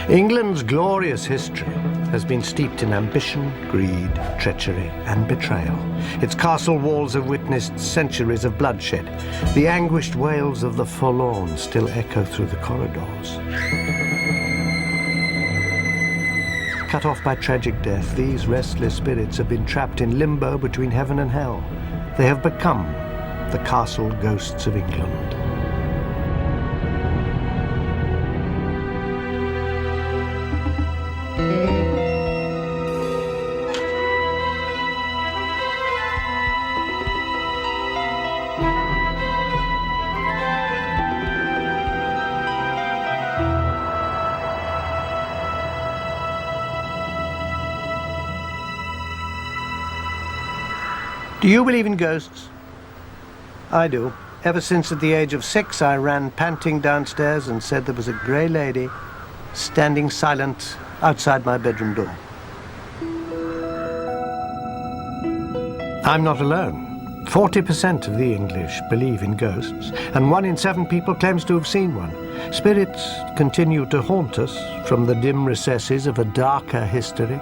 England's glorious history has been steeped in ambition, greed, treachery, and betrayal. Its castle walls have witnessed centuries of bloodshed. The anguished wails of the forlorn still echo through the corridors. Cut off by tragic death, these restless spirits have been trapped in limbo between heaven and hell. They have become the castle ghosts of England. Do you believe in ghosts? I do. Ever since at the age of 6, I ran panting downstairs and said there was a grey lady standing silent outside my bedroom door. I'm not alone. 40% of the English believe in ghosts, and 1 in 7 people claims to have seen one. Spirits continue to haunt us from the dim recesses of a darker history.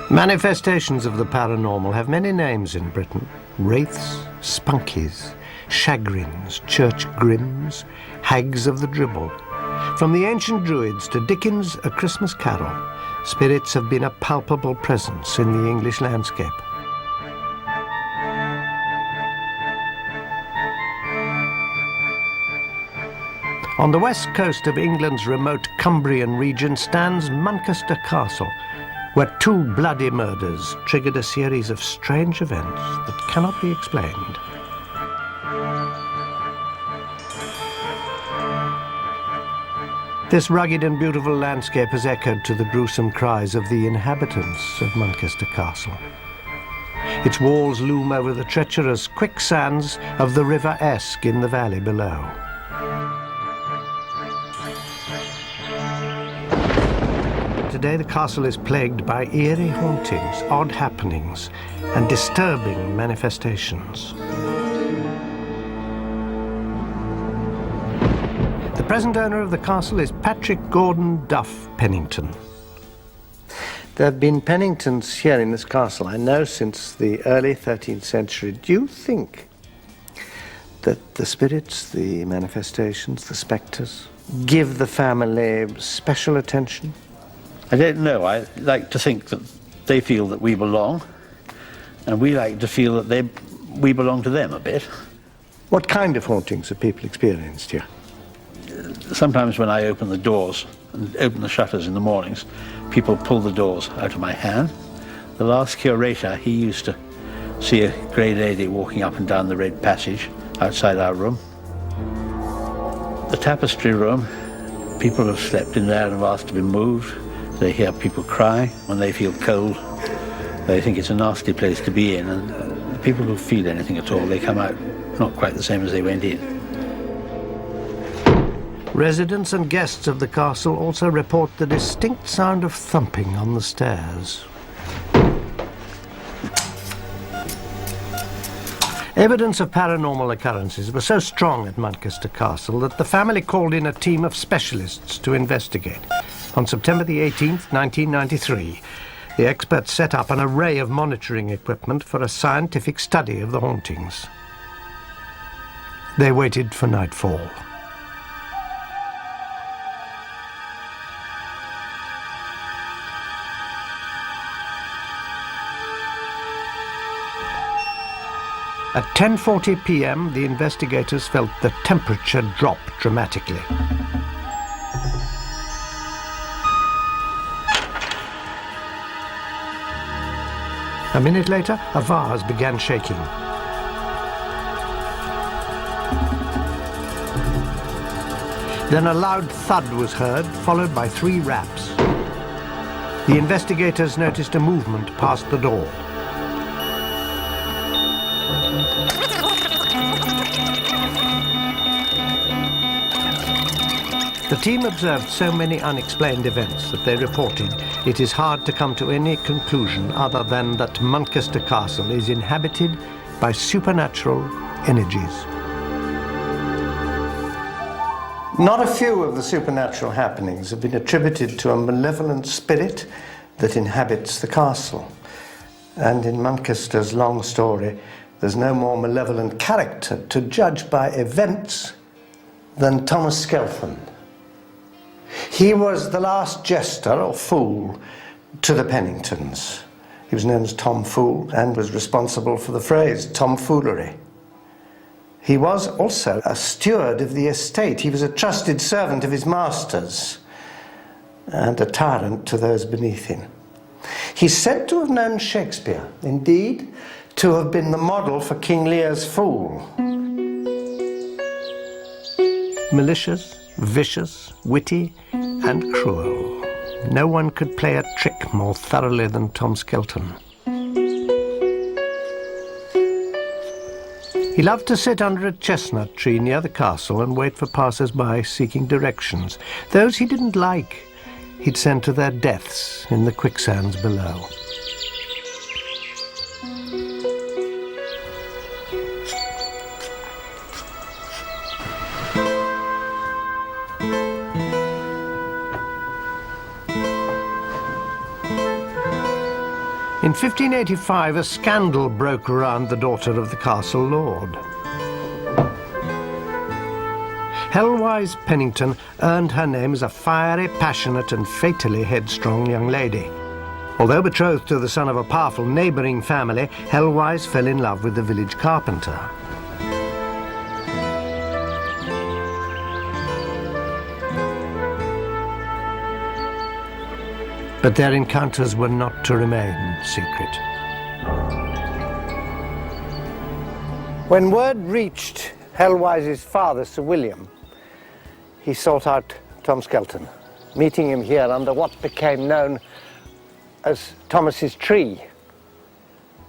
Manifestations of the paranormal have many names in Britain. Wraiths, spunkies, chagrins, church grims, hags of the dribble. From the ancient Druids to Dickens' A Christmas Carol, spirits have been a palpable presence in the English landscape. On the west coast of England's remote Cumbrian region stands Manchester Castle, where 2 bloody murders triggered a series of strange events that cannot be explained. This rugged and beautiful landscape has echoed to the gruesome cries of the inhabitants of Manchester Castle. Its walls loom over the treacherous quicksands of the River Esk in the valley below. Today the castle is plagued by eerie hauntings, odd happenings, and disturbing manifestations. The present owner of the castle is Patrick Gordon Duff Pennington. There have been Penningtons here in this castle, I know, since the early 13th century. Do you think that the spirits, the manifestations, the spectres, give the family special attention? I don't know. I like to think that they feel that we belong, and we like to feel that we belong to them a bit. What kind of hauntings have people experienced here? Sometimes when I open the doors and open the shutters in the mornings, people pull the doors out of my hand. The last curator, he used to see a grey lady walking up and down the red passage outside our room. The tapestry room, people have slept in there and have asked to be moved. They hear people cry when they feel cold. They think it's a nasty place to be in, and the people who feel anything at all, they come out not quite the same as they went in. Residents and guests of the castle also report the distinct sound of thumping on the stairs. Evidence of paranormal occurrences was so strong at Manchester Castle that the family called in a team of specialists to investigate. On September the 18th, 1993, the experts set up an array of monitoring equipment for a scientific study of the hauntings. They waited for nightfall. At 10:40 p.m., the investigators felt the temperature drop dramatically. A minute later, a vase began shaking. Then a loud thud was heard, followed by 3 raps. The investigators noticed a movement past the door. The team observed so many unexplained events that they reported it is hard to come to any conclusion other than that Muncaster Castle is inhabited by supernatural energies. Not a few of the supernatural happenings have been attributed to a malevolent spirit that inhabits the castle. And in Muncaster's long story, there's no more malevolent character to judge by events than Thomas Skelton. He was the last jester or fool to the Penningtons. He was known as Tom Fool and was responsible for the phrase tomfoolery. He was also a steward of the estate. He was a trusted servant of his masters and a tyrant to those beneath him. He's said to have known Shakespeare, indeed, to have been the model for King Lear's fool. Malicious, vicious, witty, and cruel. No one could play a trick more thoroughly than Tom Skelton. He loved to sit under a chestnut tree near the castle and wait for passers-by seeking directions. Those he didn't like, he'd send to their deaths in the quicksands below. In 1585, a scandal broke around the daughter of the castle lord. Helwise Pennington earned her name as a fiery, passionate and fatally headstrong young lady. Although betrothed to the son of a powerful neighbouring family, Helwise fell in love with the village carpenter. But their encounters were not to remain secret. When word reached Helwise's father, Sir William, he sought out Tom Skelton, meeting him here under what became known as Thomas's tree.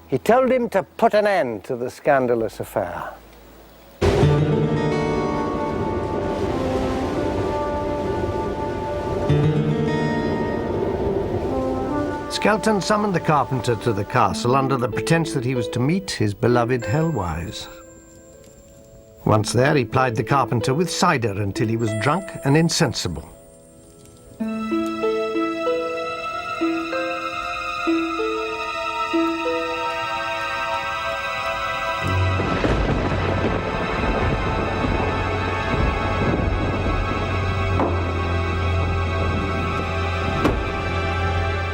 He told him to put an end to the scandalous affair. Skelton summoned the carpenter to the castle under the pretence that he was to meet his beloved Helwise. Once there, he plied the carpenter with cider until he was drunk and insensible.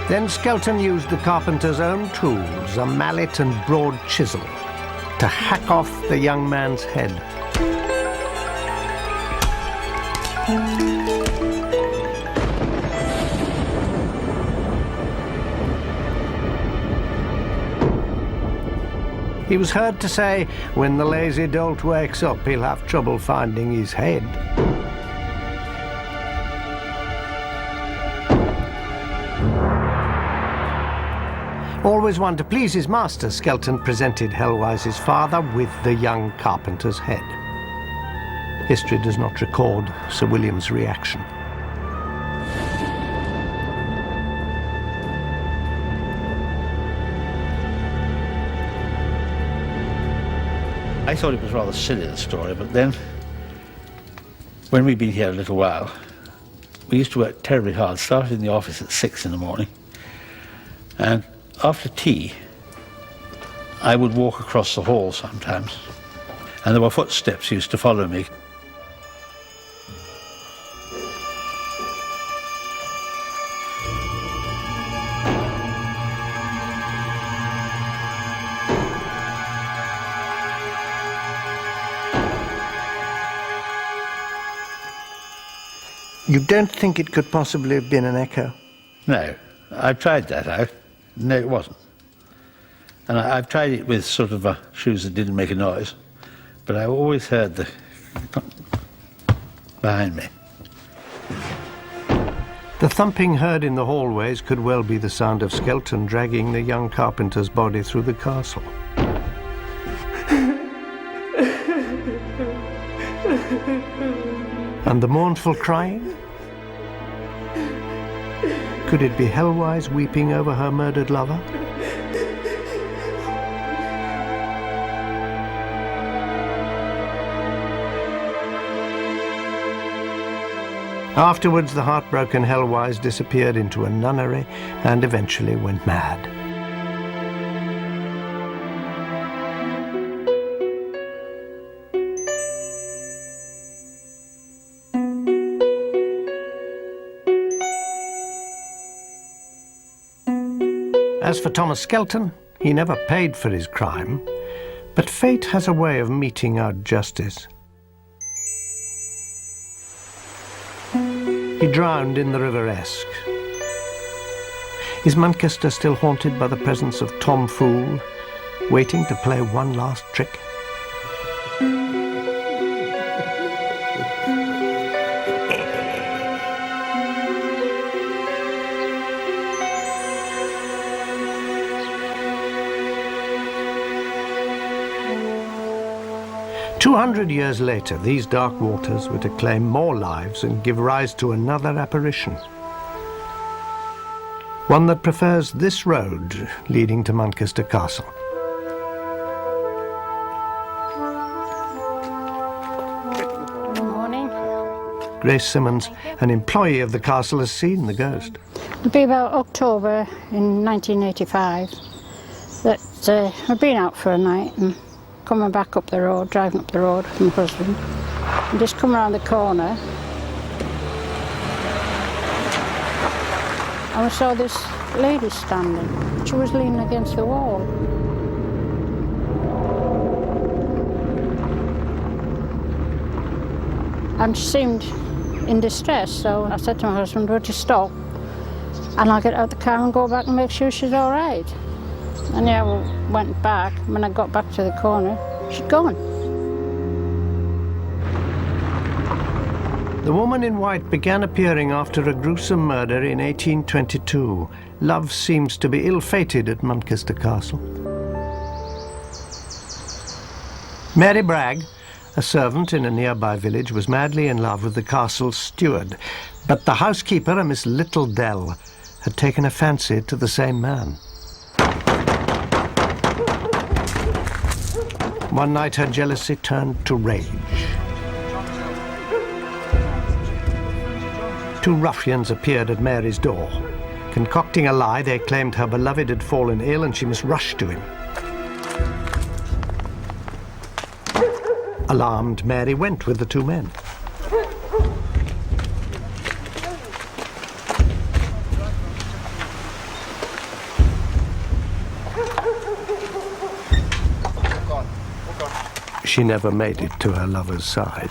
Then Skelton used the carpenter's own tools, a mallet and broad chisel, to hack off the young man's head. He was heard to say, "When the lazy dolt wakes up, he'll have trouble finding his head." Always one to please his master, Skelton presented Helwise's father with the young carpenter's head. History does not record Sir William's reaction. I thought it was rather silly, the story, but then, when we'd been here a little while, we used to work terribly hard, started in the office at 6 in the morning, and after tea, I would walk across the hall sometimes, and there were footsteps used to follow me. You don't think it could possibly have been an echo? No, I've tried that out. No, it wasn't. And I've tried it with sort of shoes that didn't make a noise, but I always heard the behind me. The thumping heard in the hallways could well be the sound of Skelton dragging the young carpenter's body through the castle. And the mournful crying? Could it be Hellwise weeping over her murdered lover? Afterwards, the heartbroken Hellwise disappeared into a nunnery and eventually went mad. As for Thomas Skelton, he never paid for his crime, but fate has a way of meting out justice. He drowned in the River Esk. Is Manchester still haunted by the presence of Tom Fool, waiting to play one last trick? 200 years later, these dark waters were to claim more lives and give rise to another apparition. One that prefers this road leading to Manchester Castle. Good morning. Grace Simmons, an employee of the castle, has seen the ghost. It'll be about October in 1985 that I'd been out for a night and coming back up the road, driving up the road with my husband, and just come around the corner and we saw this lady standing. She was leaning against the wall. And she seemed in distress, so I said to my husband, would you stop and I'll get out the car and go back and make sure she's all right. And yeah, we went back. When I got back to the corner, she'd gone. The woman in white began appearing after a gruesome murder in 1822. Love seems to be ill-fated at Manchester Castle. Mary Bragg, a servant in a nearby village, was madly in love with the castle's steward, but the housekeeper, a Miss Littledell, had taken a fancy to the same man. One night her jealousy turned to rage. Two ruffians appeared at Mary's door. Concocting a lie, they claimed her beloved had fallen ill and she must rush to him. Alarmed, Mary went with the two men. She never made it to her lover's side.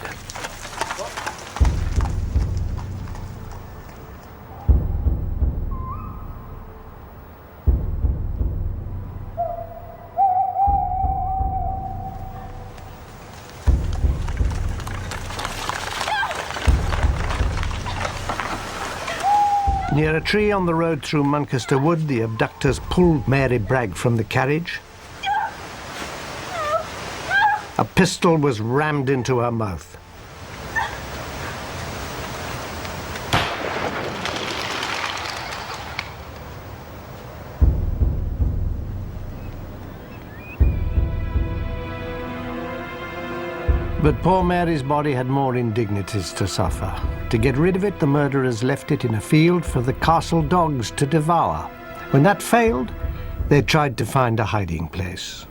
Near a tree on the road through Manchester Wood, the abductors pulled Mary Bragg from the carriage. A pistol was rammed into her mouth. But poor Mary's body had more indignities to suffer. To get rid of it, the murderers left it in a field for the castle dogs to devour. When that failed, they tried to find a hiding place.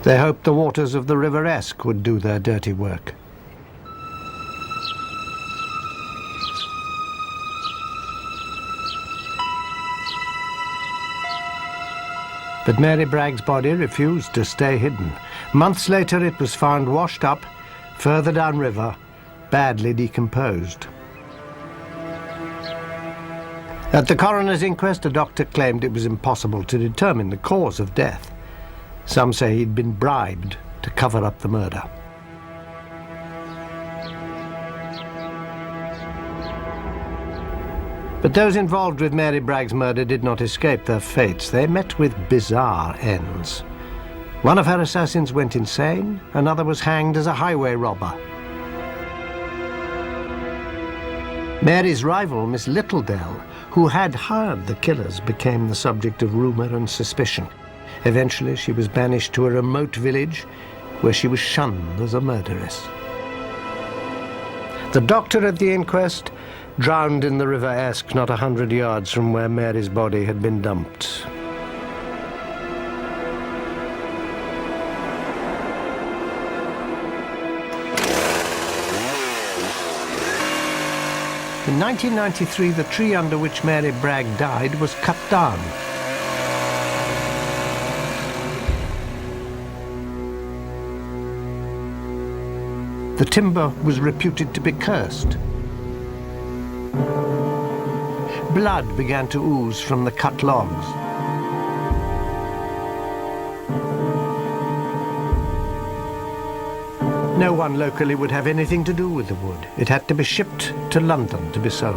They hoped the waters of the River Esk would do their dirty work. But Mary Bragg's body refused to stay hidden. Months later, it was found washed up, further downriver, badly decomposed. At the coroner's inquest, a doctor claimed it was impossible to determine the cause of death. Some say he'd been bribed to cover up the murder. But those involved with Mary Bragg's murder did not escape their fates. They met with bizarre ends. One of her assassins went insane, another was hanged as a highway robber. Mary's rival, Miss Littledale, who had hired the killers, became the subject of rumor and suspicion. Eventually, she was banished to a remote village where she was shunned as a murderess. The doctor at the inquest drowned in the River Esk, not 100 yards from where Mary's body had been dumped. In 1993, the tree under which Mary Bragg died was cut down. The timber was reputed to be cursed. Blood began to ooze from the cut logs. No one locally would have anything to do with the wood. It had to be shipped to London to be sold.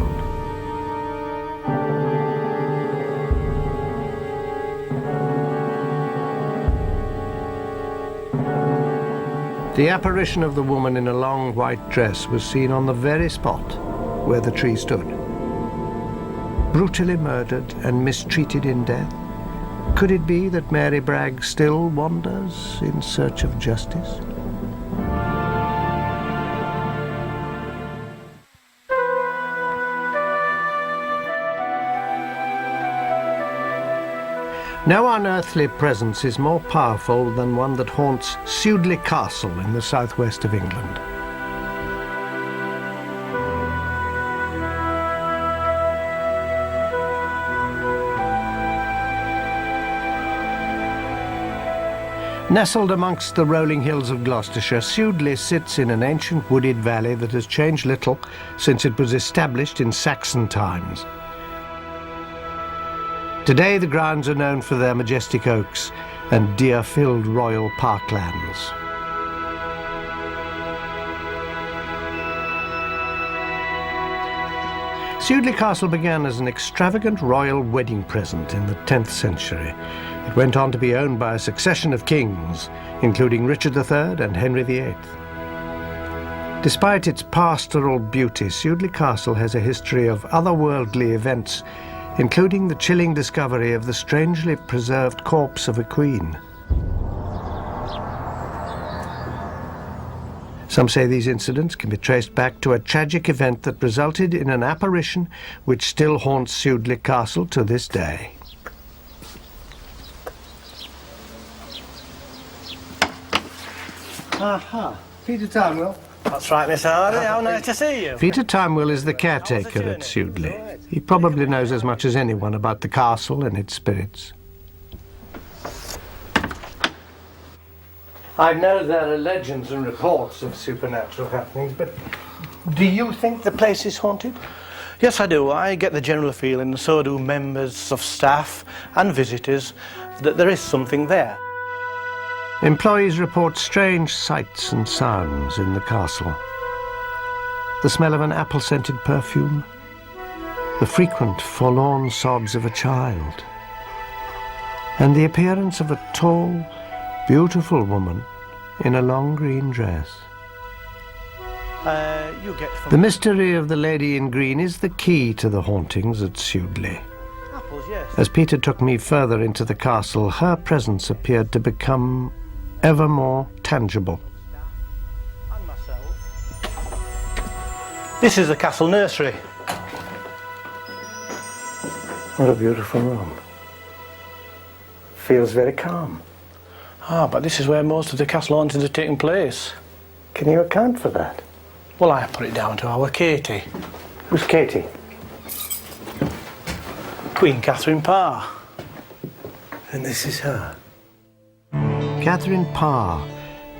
The apparition of the woman in a long white dress was seen on the very spot where the tree stood. Brutally murdered and mistreated in death, could it be that Mary Bragg still wanders in search of justice? No unearthly presence is more powerful than one that haunts Sudeley Castle in the southwest of England. Nestled amongst the rolling hills of Gloucestershire, Sudeley sits in an ancient wooded valley that has changed little since it was established in Saxon times. Today, the grounds are known for their majestic oaks and deer-filled royal parklands. Sudeley Castle began as an extravagant royal wedding present in the 10th century. It went on to be owned by a succession of kings, including Richard III and Henry VIII. Despite its pastoral beauty, Sudeley Castle has a history of otherworldly events, including the chilling discovery of the strangely preserved corpse of a queen. Some say these incidents can be traced back to a tragic event that resulted in an apparition which still haunts Sudeley Castle to this day. Aha, Peter Timewell. That's right, Miss Hardy. How nice to see you. Peter Timewell is the caretaker at Sudeley. He probably knows as much as anyone about the castle and its spirits. I know there are legends and reports of supernatural happenings, but do you think the place is haunted? Yes, I do. I get the general feeling, and so do members of staff and visitors, that there is something there. Employees report strange sights and sounds in the castle. The smell of an apple-scented perfume, the frequent forlorn sobs of a child, and the appearance of a tall, beautiful woman in a long green dress. The mystery of the lady in green is the key to the hauntings at Sudeley. Apples, yes. As Peter took me further into the castle, her presence appeared to become ever more tangible. And myself. This is the castle nursery. What a beautiful room. Feels very calm. But this is where most of the castle hauntings are taking place. Can you account for that? Well, I put it down to our Katie, Who's Katie? Queen Catherine Parr. And this is her. Catherine Parr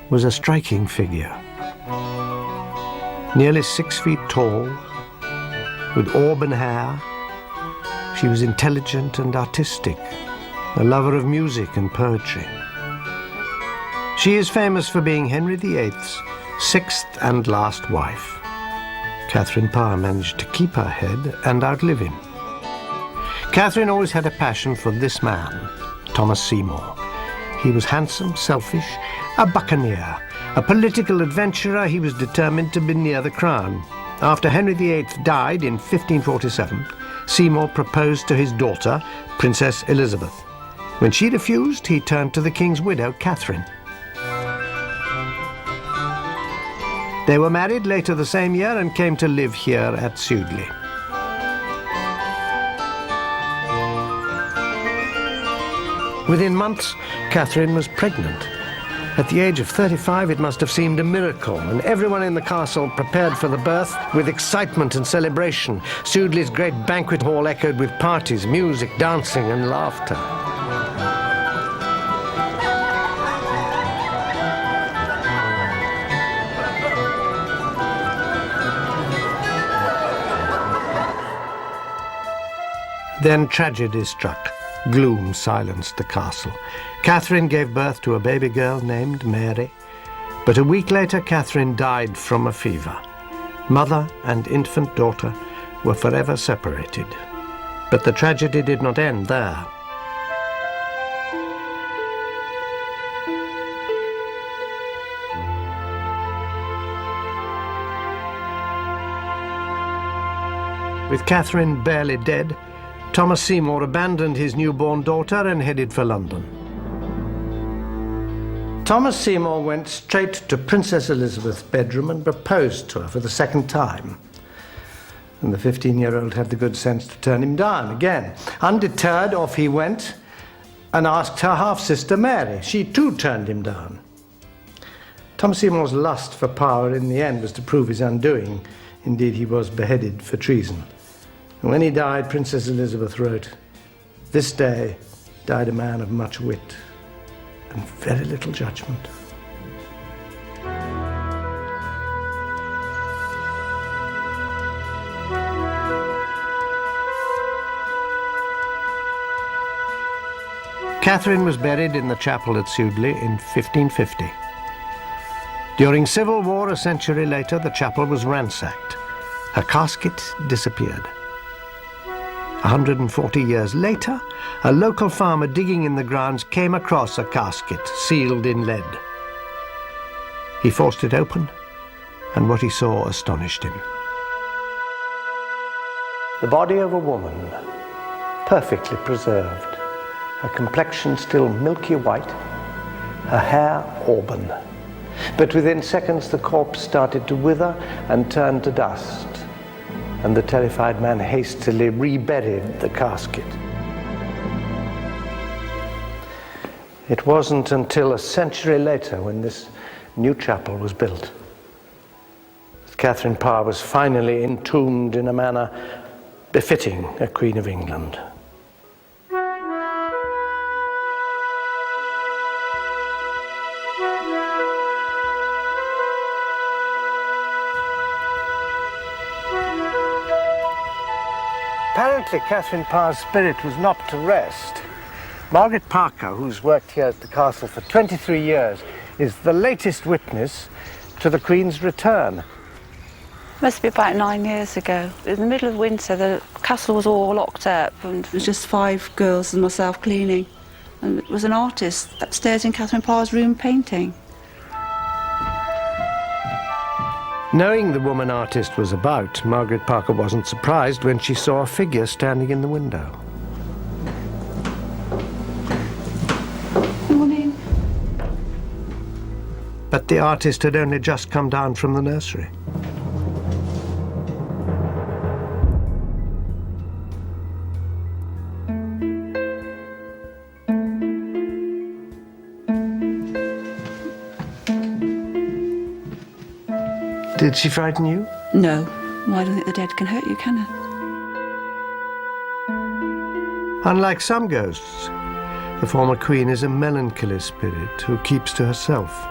was a striking figure. Nearly 6 feet tall, with auburn hair, she was intelligent and artistic, a lover of music and poetry. She is famous for being Henry VIII's 6th and last wife. Catherine Parr managed to keep her head and outlive him. Catherine always had a passion for this man, Thomas Seymour. He was handsome, selfish, a buccaneer, a political adventurer. He was determined to be near the crown. After Henry VIII died in 1547, Seymour proposed to his daughter, Princess Elizabeth. When she refused, he turned to the king's widow, Catherine. They were married later the same year and came to live here at Sudeley. Within months, Catherine was pregnant. At the age of 35, it must have seemed a miracle, and everyone in the castle prepared for the birth with excitement and celebration. Sudeley's great banquet hall echoed with parties, music, dancing, and laughter. Then tragedy struck. Gloom silenced the castle. Catherine gave birth to a baby girl named Mary, but a week later Catherine died from a fever. Mother and infant daughter were forever separated. But the tragedy did not end there. With Catherine barely dead, Thomas Seymour abandoned his newborn daughter and headed for London. Thomas Seymour went straight to Princess Elizabeth's bedroom and proposed to her for the second time. And the 15-year-old had the good sense to turn him down again. Undeterred, off he went and asked her half-sister Mary. She too turned him down. Thomas Seymour's lust for power in the end was to prove his undoing. Indeed, he was beheaded for treason. And when he died, Princess Elizabeth wrote, "This day died a man of much wit and very little judgment." Catherine was buried in the chapel at Sudeley in 1550. During civil war a century later, the chapel was ransacked. Her casket disappeared. 140 years later, a local farmer digging in the grounds came across a casket sealed in lead. He forced it open, and what he saw astonished him. The body of a woman, perfectly preserved, her complexion still milky white, her hair auburn. But within seconds the corpse started to wither and turn to dust, and the terrified man hastily reburied the casket. It wasn't until a century later when this new chapel was built that Catherine Parr was finally entombed in a manner befitting a Queen of England. Apparently, Catherine Parr's spirit was not to rest. Margaret Parker, who's worked here at the castle for 23 years, is the latest witness to the Queen's return. Must be about 9 years ago. In the middle of winter, the castle was all locked up, and it was just 5 girls and myself cleaning. And there was an artist upstairs in Catherine Parr's room painting. Knowing the woman artist was about, Margaret Parker wasn't surprised when she saw a figure standing in the window. Morning. But the artist had only just come down from the nursery. Did she frighten you? No. Well, I don't think the dead can hurt you, can it? Unlike some ghosts, the former queen is a melancholy spirit who keeps to herself.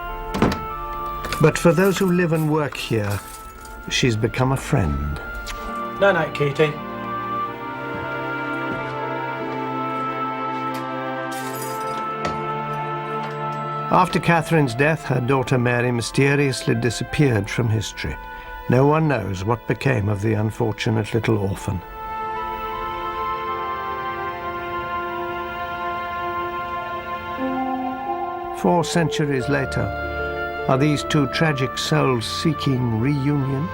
But for those who live and work here, she's become a friend. Night-night, Katie. After Catherine's death, her daughter Mary mysteriously disappeared from history. No one knows what became of the unfortunate little orphan. 4 centuries later, are these two tragic souls seeking reunion?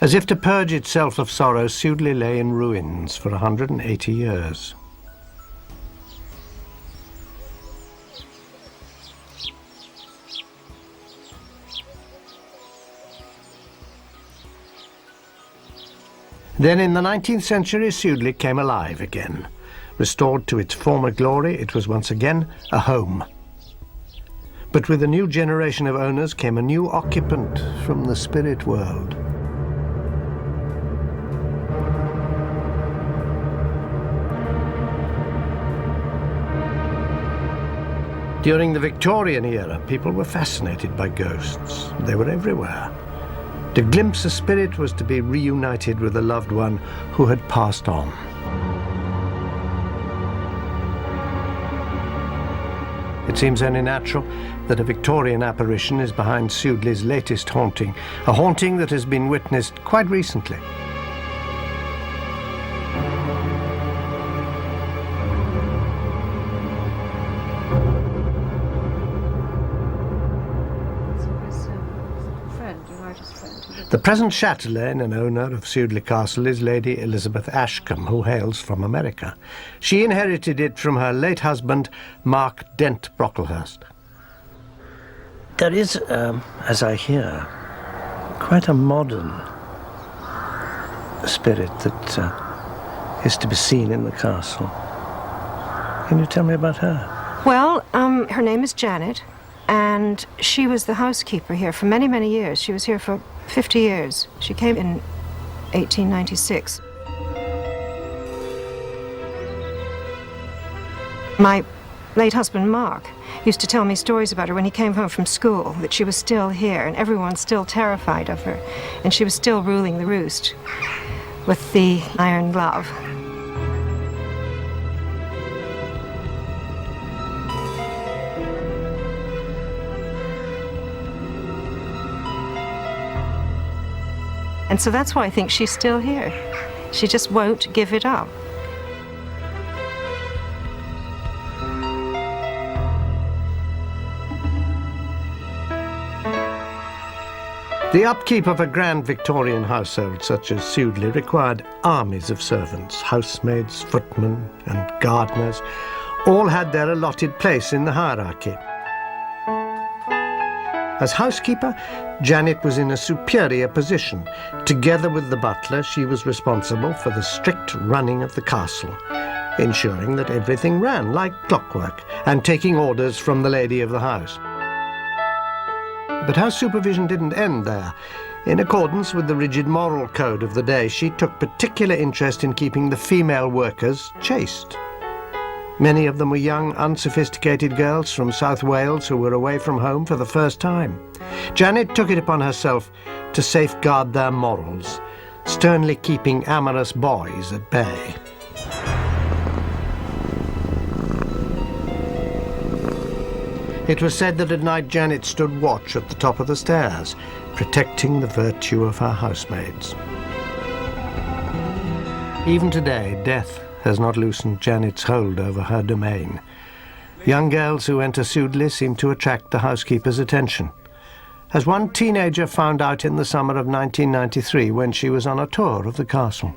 As if to purge itself of sorrow, Sudeley lay in ruins for 180 years. Then in the 19th century, Sudeley came alive again. Restored to its former glory, it was once again a home. But with a new generation of owners came a new occupant from the spirit world. During the Victorian era, people were fascinated by ghosts. They were everywhere. To glimpse a spirit was to be reunited with a loved one who had passed on. It seems only natural that a Victorian apparition is behind Sudeley's latest haunting, a haunting that has been witnessed quite recently. The present chatelaine and owner of Sudeley Castle is Lady Elizabeth Ashcombe, who hails from America. She inherited it from her late husband, Mark Dent Brocklehurst. There is, as I hear, quite a modern spirit that is to be seen in the castle. Can you tell me about her? Well, her name is Janet, and she was the housekeeper here for many, many years. She was here for 50 years. She came in 1896. My late husband, Mark, used to tell me stories about her when he came home from school, that she was still here and everyone's still terrified of her, and she was still ruling the roost with the iron glove. And so that's why I think she's still here. She just won't give it up. The upkeep of a grand Victorian household such as Sudeley required armies of servants, housemaids, footmen and gardeners. All had their allotted place in the hierarchy. As housekeeper, Janet was in a superior position. Together with the butler, she was responsible for the strict running of the castle, ensuring that everything ran like clockwork and taking orders from the lady of the house. But her supervision didn't end there. In accordance with the rigid moral code of the day, she took particular interest in keeping the female workers chaste. Many of them were young, unsophisticated girls from South Wales who were away from home for the first time. Janet took it upon herself to safeguard their morals, sternly keeping amorous boys at bay. It was said that at night Janet stood watch at the top of the stairs, protecting the virtue of her housemaids. Even today, death has not loosened Janet's hold over her domain. Young girls who enter Sudeley seem to attract the housekeeper's attention, as one teenager found out in the summer of 1993 when she was on a tour of the castle.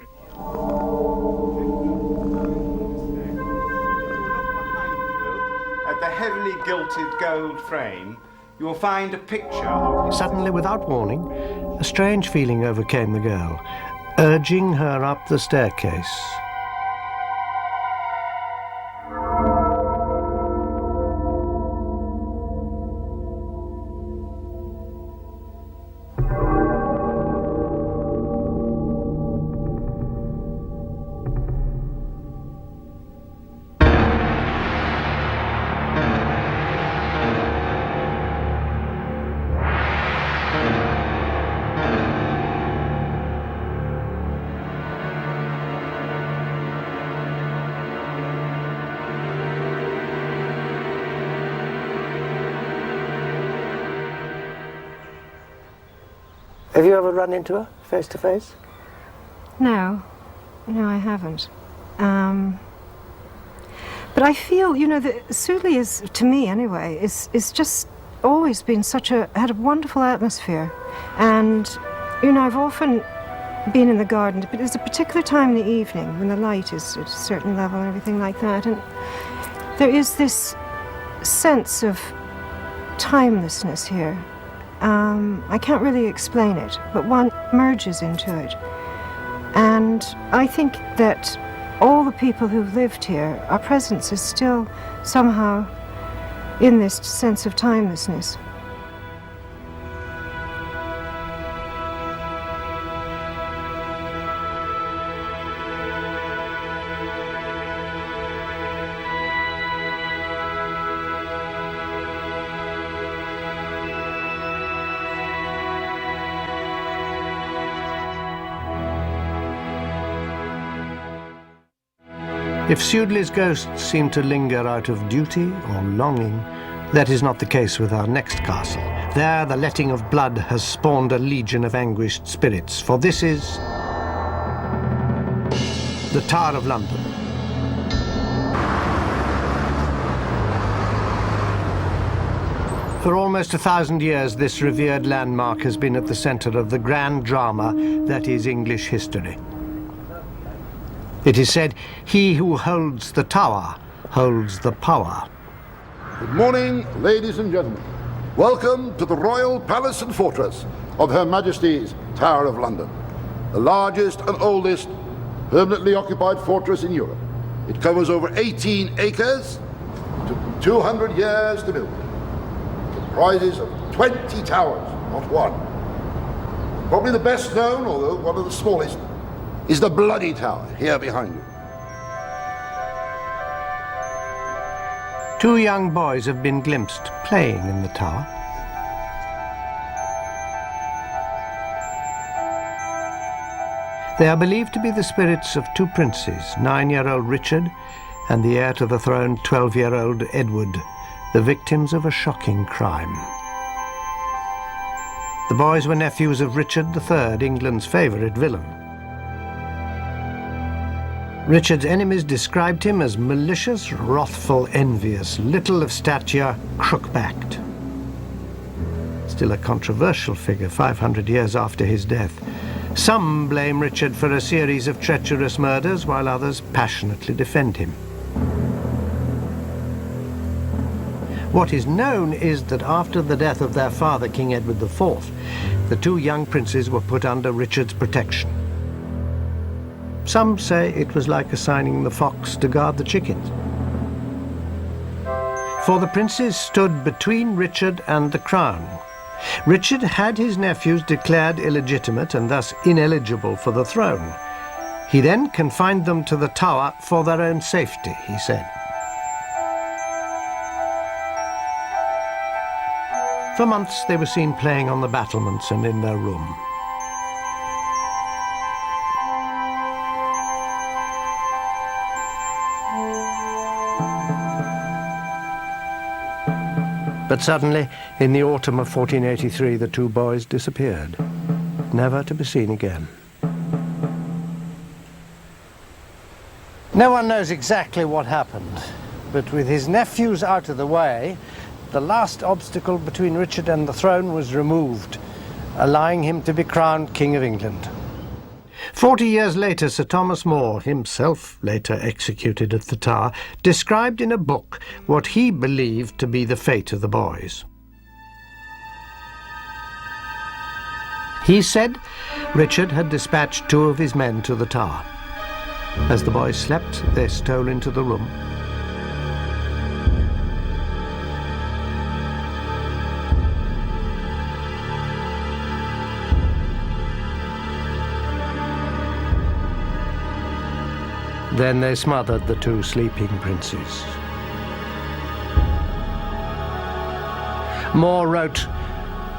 At the heavily gilded gold frame, you will find a picture of... Suddenly, without warning, a strange feeling overcame the girl, urging her up the staircase. Have you ever run into her face to face? No, I haven't. But I feel, that Sudeley is, to me anyway, is just always been had a wonderful atmosphere. And, I've often been in the garden, but there's a particular time in the evening when the light is at a certain level and everything like that. And there is this sense of timelessness here. I can't really explain it, but one merges into it. And I think that all the people who've lived here, our presence is still somehow in this sense of timelessness. If Sudeley's ghosts seem to linger out of duty or longing, that is not the case with our next castle. There the letting of blood has spawned a legion of anguished spirits, for this is the Tower of London. For almost 1,000 years, this revered landmark has been at the centre of the grand drama that is English history. It is said, he who holds the tower holds the power. Good morning, ladies and gentlemen. Welcome to the Royal Palace and Fortress of Her Majesty's Tower of London, the largest and oldest permanently occupied fortress in Europe. It covers over 18 acres, took 200 years to build. It comprises of 20 towers, not one. Probably the best known, although one of the smallest, is the Bloody Tower, here behind you. Two young boys have been glimpsed playing in the tower. They are believed to be the spirits of two princes, 9-year-old Richard and the heir to the throne, 12-year-old Edward, the victims of a shocking crime. The boys were nephews of Richard III, England's favourite villain. Richard's enemies described him as malicious, wrathful, envious, little of stature, crook-backed. Still a controversial figure 500 years after his death. Some blame Richard for a series of treacherous murders, while others passionately defend him. What is known is that after the death of their father, King Edward IV, the two young princes were put under Richard's protection. Some say it was like assigning the fox to guard the chickens. For the princes stood between Richard and the crown. Richard had his nephews declared illegitimate and thus ineligible for the throne. He then confined them to the tower for their own safety, he said. For months they were seen playing on the battlements and in their room. But suddenly, in the autumn of 1483, the two boys disappeared, never to be seen again. No one knows exactly what happened, but with his nephews out of the way, the last obstacle between Richard and the throne was removed, allowing him to be crowned King of England. 40 years later, Sir Thomas More, himself later executed at the Tower, described in a book what he believed to be the fate of the boys. He said Richard had dispatched two of his men to the Tower. As the boys slept, they stole into the room. Then they smothered the two sleeping princes. More wrote,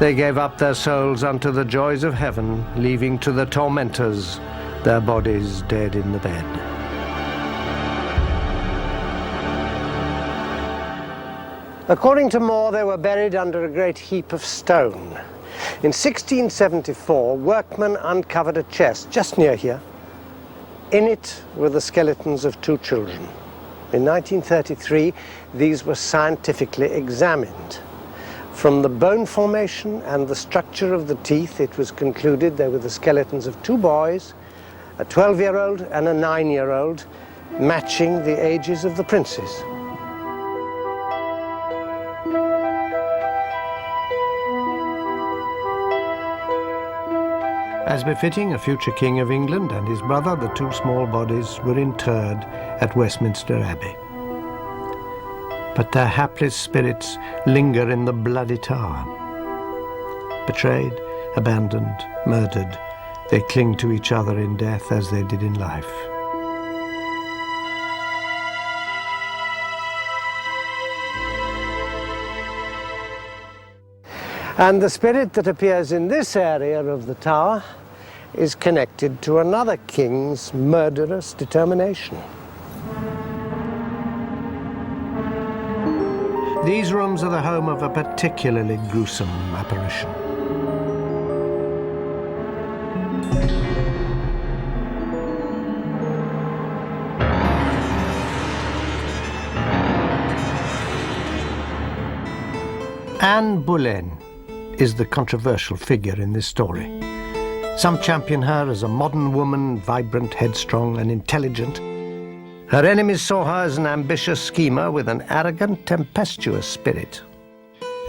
they gave up their souls unto the joys of heaven, leaving to the tormentors their bodies dead in the bed. According to More, they were buried under a great heap of stone. In 1674, workmen uncovered a chest just near here. In it were the skeletons of 2 children. In 1933, these were scientifically examined. From the bone formation and the structure of the teeth, it was concluded they were the skeletons of 2 boys, a 12-year-old and a 9-year-old, matching the ages of the princes. As befitting a future King of England and his brother, the 2 small bodies were interred at Westminster Abbey. But their hapless spirits linger in the bloody tower. Betrayed, abandoned, murdered, they cling to each other in death as they did in life. And the spirit that appears in this area of the tower is connected to another king's murderous determination. These rooms are the home of a particularly gruesome apparition. Anne Boleyn is the controversial figure in this story. Some champion her as a modern woman, vibrant, headstrong, and intelligent. Her enemies saw her as an ambitious schemer with an arrogant, tempestuous spirit.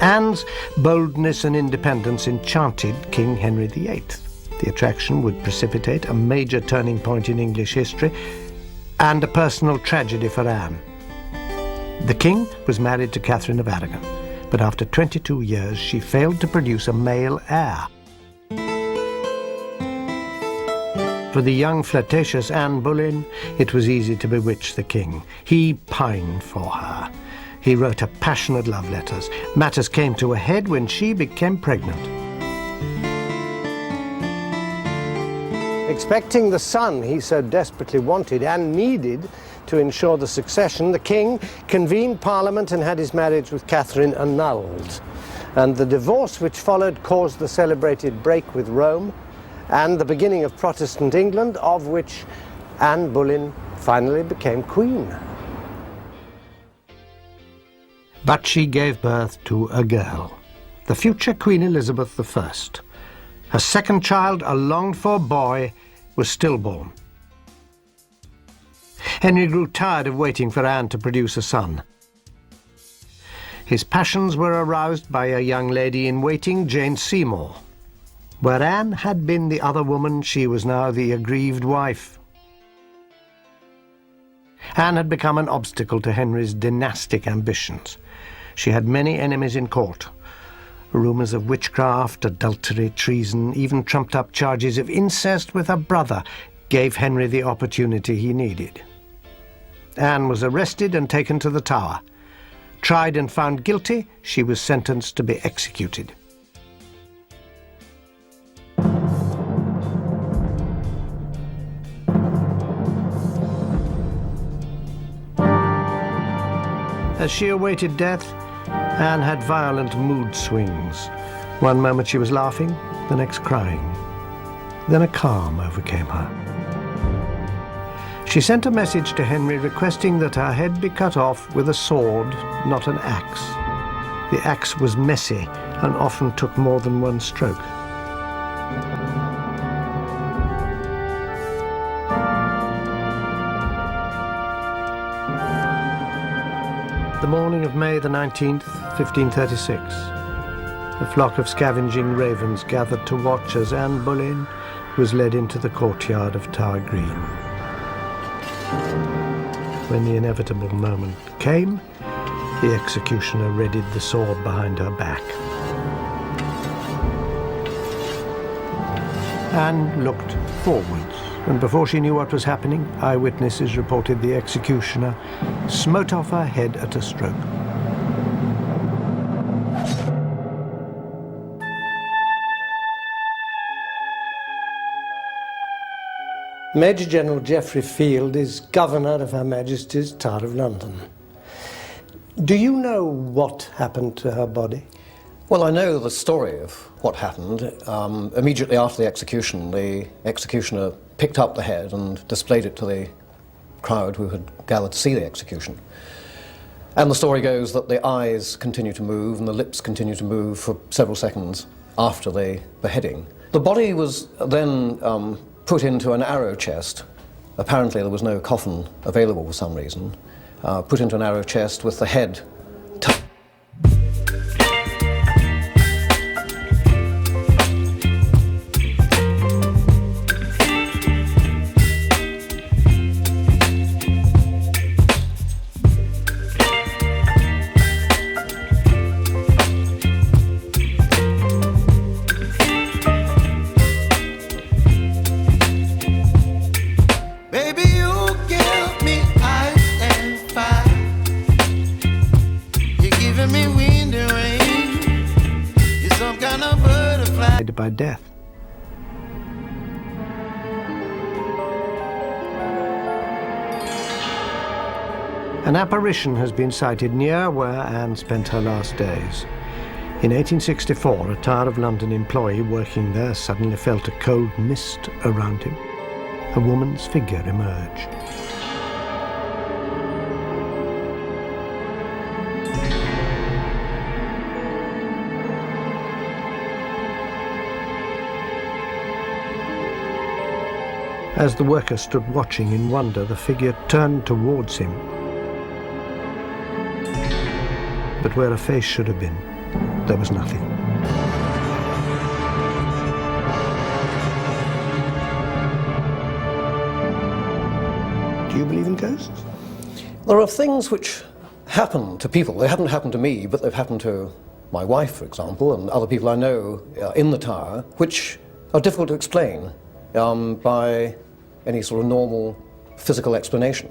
Anne's boldness and independence enchanted King Henry VIII. The attraction would precipitate a major turning point in English history and a personal tragedy for Anne. The king was married to Catherine of Aragon, but after 22 years she failed to produce a male heir. For the young, flirtatious Anne Boleyn, it was easy to bewitch the king. He pined for her. He wrote her passionate love letters. Matters came to a head when she became pregnant. Expecting the son he so desperately wanted and needed to ensure the succession, the king convened Parliament and had his marriage with Catherine annulled. And the divorce which followed caused the celebrated break with Rome and the beginning of Protestant England, of which Anne Boleyn finally became queen. But she gave birth to a girl, the future Queen Elizabeth I. Her second child, a longed-for boy, was stillborn. Henry grew tired of waiting for Anne to produce a son. His passions were aroused by a young lady-in-waiting, Jane Seymour. Where Anne had been the other woman, she was now the aggrieved wife. Anne had become an obstacle to Henry's dynastic ambitions. She had many enemies in court. Rumours of witchcraft, adultery, treason, even trumped-up charges of incest with her brother gave Henry the opportunity he needed. Anne was arrested and taken to the Tower. Tried and found guilty, she was sentenced to be executed. As she awaited death, Anne had violent mood swings. One moment she was laughing, the next crying. Then a calm overcame her. She sent a message to Henry requesting that her head be cut off with a sword, not an axe. The axe was messy and often took more than one stroke. The morning of May the 19th, 1536, a flock of scavenging ravens gathered to watch as Anne Boleyn was led into the courtyard of Tower Green. When the inevitable moment came, the executioner readied the sword behind her back. Anne looked forwards, and before she knew what was happening, eyewitnesses reported the executioner smote off her head at a stroke. Major General Geoffrey Field is Governor of Her Majesty's Tower of London. Do you know what happened to her body? Well, I know the story of what happened. Immediately after the executioner picked up the head and displayed it to the crowd who had gathered to see the execution. And the story goes that the eyes continue to move and the lips continue to move for several seconds after the beheading. The body was then put into an arrow chest. Apparently there was no coffin available for some reason. Put into an arrow chest with the head tucked. by death. An apparition has been sighted near where Anne spent her last days. In 1864, a Tower of London employee working there suddenly felt a cold mist around him. A woman's figure emerged. As the worker stood watching in wonder, the figure turned towards him. But where a face should have been, there was nothing. Do you believe in ghosts? There are things which happen to people. They haven't happened to me, but they've happened to my wife, for example, and other people I know in the tower, which are difficult to explain by any sort of normal physical explanation.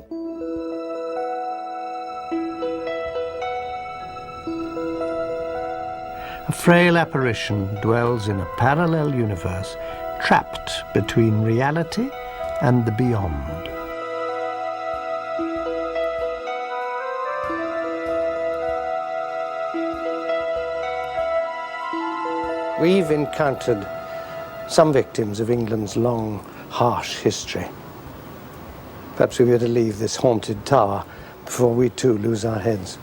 A frail apparition dwells in a parallel universe, trapped between reality and the beyond. We've encountered some victims of England's long, harsh history. Perhaps we better leave this haunted tower before we too lose our heads.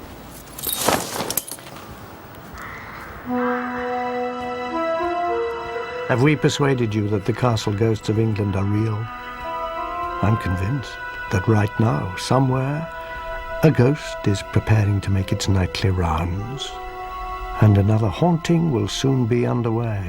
Have we persuaded you that the castle ghosts of England are real? I'm convinced that right now, somewhere, a ghost is preparing to make its nightly rounds, and another haunting will soon be underway.